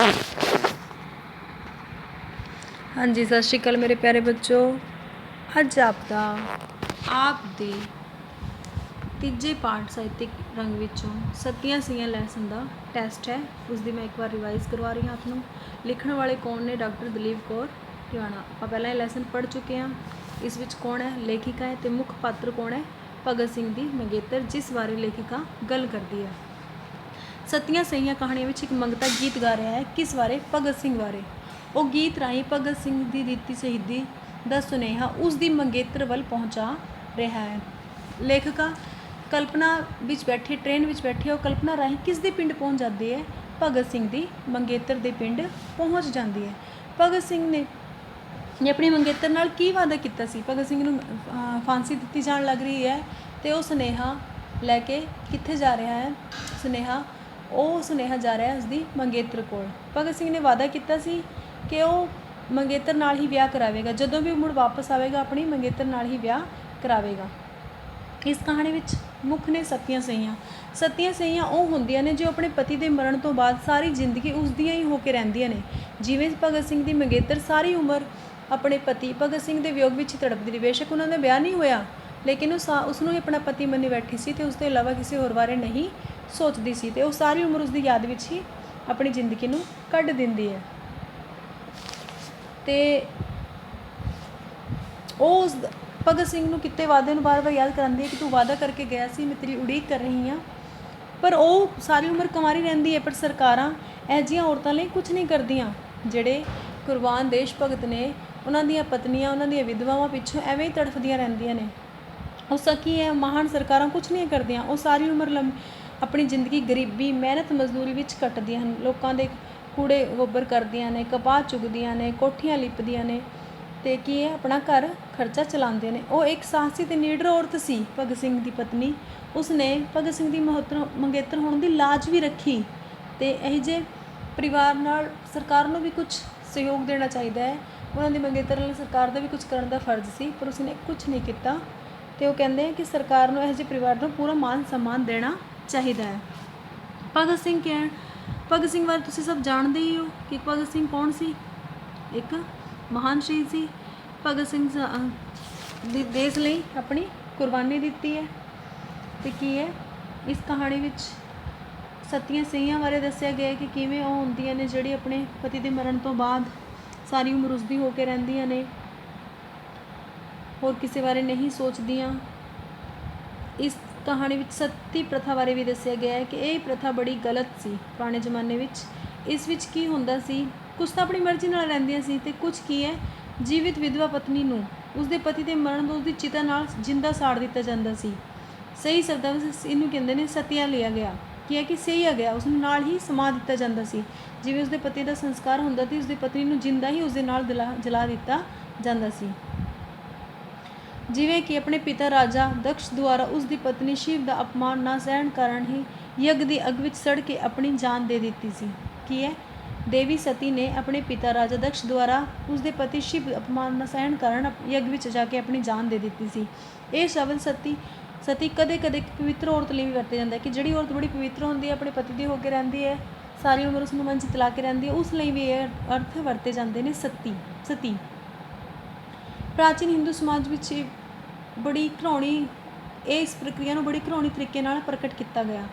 हाँ जी, सत श्री अकाल मेरे प्यारे बच्चों। अज आपका आपके तीजे पार्ट साहित्यिक रंग विचों सत्तियां सईयां लैसन का टैसट है। उसकी मैं एक बार रिवाइज करवा रही हूँ आपनों। लिखण वाले कौन ने? डॉक्टर दलीप कौर टिवाणा। आप पहला ये लैसन पढ़ चुके हैं। इस विच कौन है? लेखिका है। तो मुख्य पात्र कौन है? भगत सिंह दी मंगेतर, जिस बारे लेखिका गल करती है। सत्तियां सईयां कहानियां विच एक मंगता गीत गा रहा है। किस बारे? भगत सिंह बारे। वो गीत राही भगत सिंह की दित्ती शहीदी का सुनेहा उसकी मंगेतर वल पहुँचा रहा है। लेखिका कल्पना विच बैठी, ट्रेन विच बैठी, और कल्पना राही किस दे पिंड पहुँच जाती है? भगत सिंह की मंगेतर दे पिंड पहुँच जाती है। भगत सिंह ने अपनी मंगेतर नाल की वादा किया सी? भगत सिंह नूं फांसी दी जान लग रही है तो वह सुनेहा लैके कित्थे जा रहा है? सुनेहा जा रहा है उसकी मंगेतर कोल। भगत सिंह ने वादा किया सी कि वह मंगेतर नाल ही विआह करावेगा। जदों भी मुड़ वापस आवेगा अपनी मंगेतर नाल ही विआह करावेगा। इस कहानी विच मुख ने सत्तियां सईयां। सत्तियां सईयां वो होंदियां ने जो अपने पति के मरण तो बाद सारी जिंदगी उसदियां ही होकर रहिंदियां ने। जिवें भगत सिंह की मंगेतर सारी उम्र अपने पति भगत सिंह के वियोग विच तड़पदी रही। बेशक उन्होंने ब्याह नहीं होया, लेकिन उसनों ही अपना पति मनी बैठी सी ते उसके अलावा किसी होर बारे नहीं सोचती सी ते वो सारी उम्र उसकी याद विच ही अपनी जिंदगी नूं कढ दिंदी है। ते उस भगत सिंह नूं किते वादे नूं बार बार याद करांदी है कि तू वादा करके गया सी, मैं तेरी उड़ीक कर रही हाँ। पर वो सारी उम्र कुंवारी रहिंदी है। पर सरकारां इहो जिहियां औरतां लई कुछ नहीं करदियां। जिहड़े कुर्बान देश भगत ने उन्हां दियां पत्नियां, उन्हां दियां विधवावां पिछों एवें ही तड़फदियां रहिंदियां ने। वो सकी है महान सरकारां कुछ नहीं करदियां। वो सारी उम्र अपनी जिंदगी गरीबी मेहनत मजदूरी विच कटदियां हन। लोकां दे कूड़े गोबर करदियां ने, कपाह चुगदियां ने, कोठियां लिपदियां ने ते की है अपना घर खर्चा चलाते हैं। वो एक साहसी ते निडर औरत सी भगत सिंह की पत्नी। उसने भगत सिंह की मंगेतर होने की लाज भी रखी। तो यही जे परिवार नाल सरकार नूं भी कुछ सहयोग देना चाहिए है। उन्होंने मंगेतर नाल सरकार का भी कुछ करने का फर्ज सी, पर उसने कुछ नहीं किया। तो वो कहते हैं कि सरकार नूं इहो जिहे परिवार को पूरा मान सम्मान देना चाहिए है। भगत सिंह क्या है? भगत सिंह बारे तुसीं सब जानते ही हो कि भगत सिंह कौन सी? एक महान शहीद सी। भगत सिंह देश लई अपनी कुर्बानी दी है। तो की है इस कहानी विच सत्तियां सईयां बारे दस्सिया गया कि किवें वो होंदियां ने जिहड़ी अपने पति के मरण तो बाद सारी उम्र उसदी होकर रहिंदियां ने, होर किसी बारे नहीं सोचदियां। इस कहानी विच सती प्रथा बारे भी दस्सिया गया है कि यह प्रथा बड़ी गलत सी पुराने जमाने विच। इस विच की हुंदा सी, कुछ तो अपनी मर्जी नाल रहिंदियां सी ते कुछ की है जीवित विधवा पत्नी नूं उसके पति के मरण तो उसकी चिता नाल जिंदा साड़ दिता जाता सी। सही शब्दां विच इनूं कहंदे ने सतिया लिया गया, कि है कि सही गया उस नाल ही समा दिता जाता सी। जिवें उसके पति का संस्कार हुंदा सी, उसकी पत्नी नूं जिंदा ही उसदे नाल जला दिता जाता सी। जिवें कि अपने पिता राजा दक्ष द्वारा उसकी पत्नी शिव का अपमान ना सहन कारण ही यज्ञ की अग विच सड़ के अपनी जान दे दी सी। की है देवी सती ने अपने पिता राजा दक्ष द्वारा उसके पति शिव अपमान न सहन कारण यज्ञ विच जाके अपनी जान दे दी सी। ये शब्द सती कदे कदे पवित्र औरत लिए भी वरते जाता है कि जिहड़ी औरत बड़ी पवित्र होंदी है, अपने पति की होकर रहती है, सारी उम्र उसनूं मन च तला के रहती है, उस लिए भी ये अर्थ वरते जाते हैं सती। प्राचीन हिंदू समाज विच बड़ी घिनौनी इस प्रक्रिया को बड़ी घिनौनी तरीके नाल प्रकट किया गया।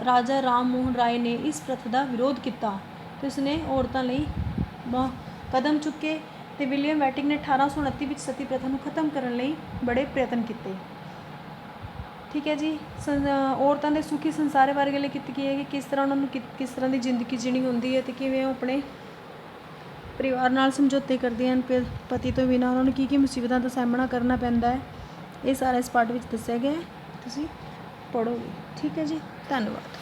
राजा राम मोहन राय ने इस प्रथा का विरोध किया तो उसने औरतों लई कदम चुके। तो विलियम वेटिंग ने 1829 में सती प्रथा को खत्म करने लई बड़े प्रयत्न किए। ठीक है जी। औरतों के सुखी संसार बारे गल की है कि किस तरह उन्होंने किस तरह की जिंदगी जीनी होंदी है, तो किवें अपने परिवार नाल समझौते करदियां हन, पति तो बिना उन्होंने की मुसीबतों का सामना करना पैंदा है। ये सारा इस पार्ट में दस्सिया गया है, तुसीं पढ़ोगे। ठीक है जी, धन्यवाद।